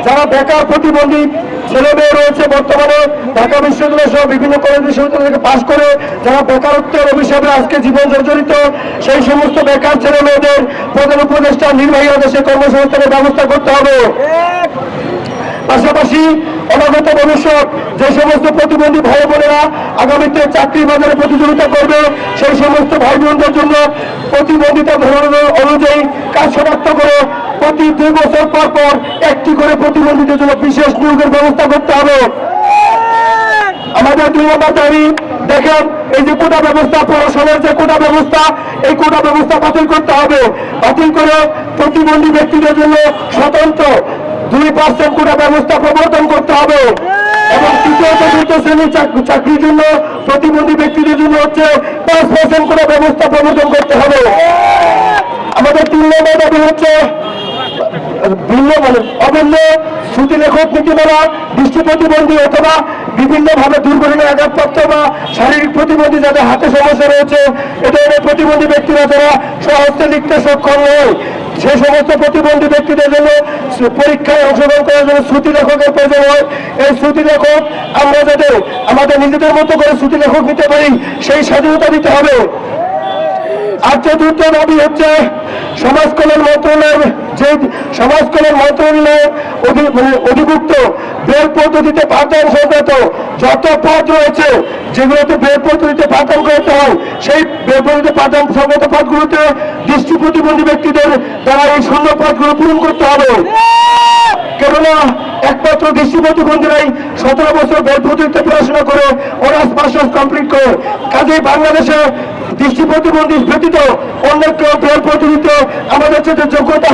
যারা বেকার প্রতিবন্ধী ছেলে মেয়ে রয়েছে, বর্তমানে ঢাকা বিশ্ববিদ্যালয় সহ বিভিন্ন কলেজ বিশ্ববিদ্যালয় থেকে পাশ করে যারা বেকারত্বের অভিশাপে আজকে জীবন জর্জরিত, সেই সমস্ত বেকার ছেলে মেয়েদের প্রধান উপদেষ্টা নির্বাহী আদেশে কর্মসংস্থানের ব্যবস্থা করতে হবে। পাশাপাশি অনাগত ভবিষ্যৎ যে সমস্ত প্রতিবন্ধী ভাই বোনেরা আগামীতে চাকরি বাজারে প্রতিযোগিতা করবে, সেই সমস্ত ভাই বোনদের জন্য প্রতিবন্ধিতা ধরন অনুযায়ী কাজ শনাক্ত করে প্রতি 2 বছর পর পর একটি করে প্রতিবন্ধীদের জন্য বিশেষ নিয়োগের ব্যবস্থা করতে হবে। আমাদের 2 নম্বর দাবি, দেখেন এই যে কোটা ব্যবস্থা, পড়াশোনার যে কোটা ব্যবস্থা, এই কোটা ব্যবস্থা বাতিল করতে হবে। বাতিল করে প্রতিবন্ধী ব্যক্তিদের জন্য স্বতন্ত্র 2% কোটা ব্যবস্থা প্রবর্তন করতে হবে এবং তৃতীয় চতুর্থ শ্রেণীর চাকরির জন্য প্রতিবন্ধী ব্যক্তিদের জন্য হচ্ছে 5% কোটা ব্যবস্থা প্রবর্তন করতে হবে। আমাদের 3 নম্বর দাবি হচ্ছে অভিন্ন শ্রুতি লেখক নীতিমালা দৃষ্টি প্রতিবন্ধী অথবা বিভিন্নভাবে দুর্ঘটনায় আঘাতপ্রাপ্ত বা শারীরিক প্রতিবন্ধী যাদের হাতে সমস্যা রয়েছে, এ ধরনের প্রতিবন্ধী ব্যক্তিরা যারা স্বহস্তে লিখতে সক্ষম নয়, সেই সমস্ত প্রতিবন্ধী ব্যক্তিদের জন্য পরীক্ষায় অংশগ্রহণ করার জন্য শ্রুতি লেখকের প্রয়োজন হয়। এই শ্রুতি লেখক আমরা যাতে আমাদের নিজেদের মতো করে শ্রুতি লেখক নিতে পারি, সেই স্বাধীনতা দিতে হবে। আর চতুর্থ দাবি হচ্ছে সমাজ কল্যাণ মন্ত্রণালয়ের অধিভুক্ত বেল পদ্ধতিতে পাঠদান সংক্রান্ত যত পদ রয়েছে, যেগুলোতে বেল পদ্ধতিতে পাঠদান করতে হয়, সেই বেল পদ্ধতিতে পাঠদান সংক্রান্ত পদগুলোতে দৃষ্টি প্রতিবন্ধী ব্যক্তিদের দ্বারা এই শূন্য পদগুলো পূরণ করতে হবে। কেননা একমাত্র দৃষ্টি প্রতিবন্ধীরাই 17 বছর বেল পদ্ধতিতে পড়াশোনা করে অনার্স মাস্টার্স কমপ্লিট করে। কাজেই বাংলাদেশে দৃষ্টি প্রতিবন্ধী ব্যতীত অন্য কেউ বেল পদ্ধতিতে আমাদের সাথে যোগ্যতা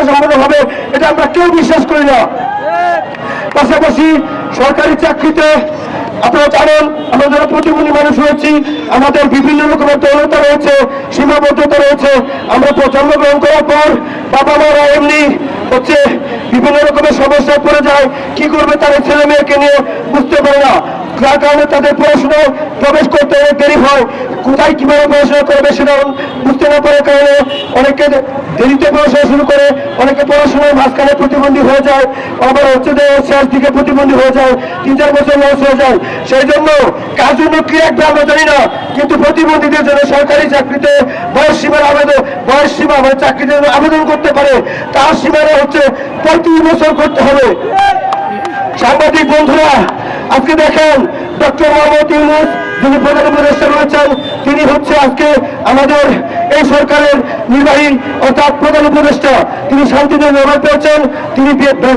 সম্পন্ন হবে, এটা আমরা কেউ বিশ্বাস করি না। পাশাপাশি সরকারি চাকরিতে আপনারা জানেন আমরা যারা প্রতিবন্ধী মানুষ রয়েছি, আমাদের বিভিন্ন রকমের দৌলতা রয়েছে, সীমাবদ্ধতা রয়েছে। আমরা জন্মগ্রহণ করার পর বাবা মারা এমনি হচ্ছে বিভিন্ন রকমের সমস্যায় পড়ে যায়, কি করবে তাদের ছেলে মেয়েকে নিয়ে বুঝতে পারে না, যার কারণে তাদের পড়াশোনায় প্রবেশ করতে অনেক দেরি হয়। কোথায় কিভাবে পড়াশোনা করবে সেটা বুঝতে না পারার কারণে অনেকে দেরিতে পড়াশোনা শুরু করে, অনেকে পড়াশোনার মাঝখানে প্রতিবন্ধী হয়ে যায়, আবার হচ্ছে যে শেষ দিকে প্রতিবন্ধী হয়ে যায়, 3-4 বছর লস হয়ে যায়। সেই জন্য কার জন্য কি রাখবে আমরা জানি না, কিন্তু প্রতিবন্ধীদের জন্য সরকারি চাকরিতে বয়স সীমা মানে চাকরিতে আবেদন করতে পারে, তার সীমানা হচ্ছে 35 বছর করতে হবে। সাংবাদিক বন্ধুরা, আজকে দেখেন ডক্টর মোহাম্মদ ইউনূস যিনি প্রধান উপদেষ্টা রয়েছেন, তিনি হচ্ছে আজকে আমাদের এই সরকারের নির্বাহী অর্থাৎ প্রধান উপদেষ্টা। তিনি শান্তিতে নোবেল পেয়েছেন, তিনি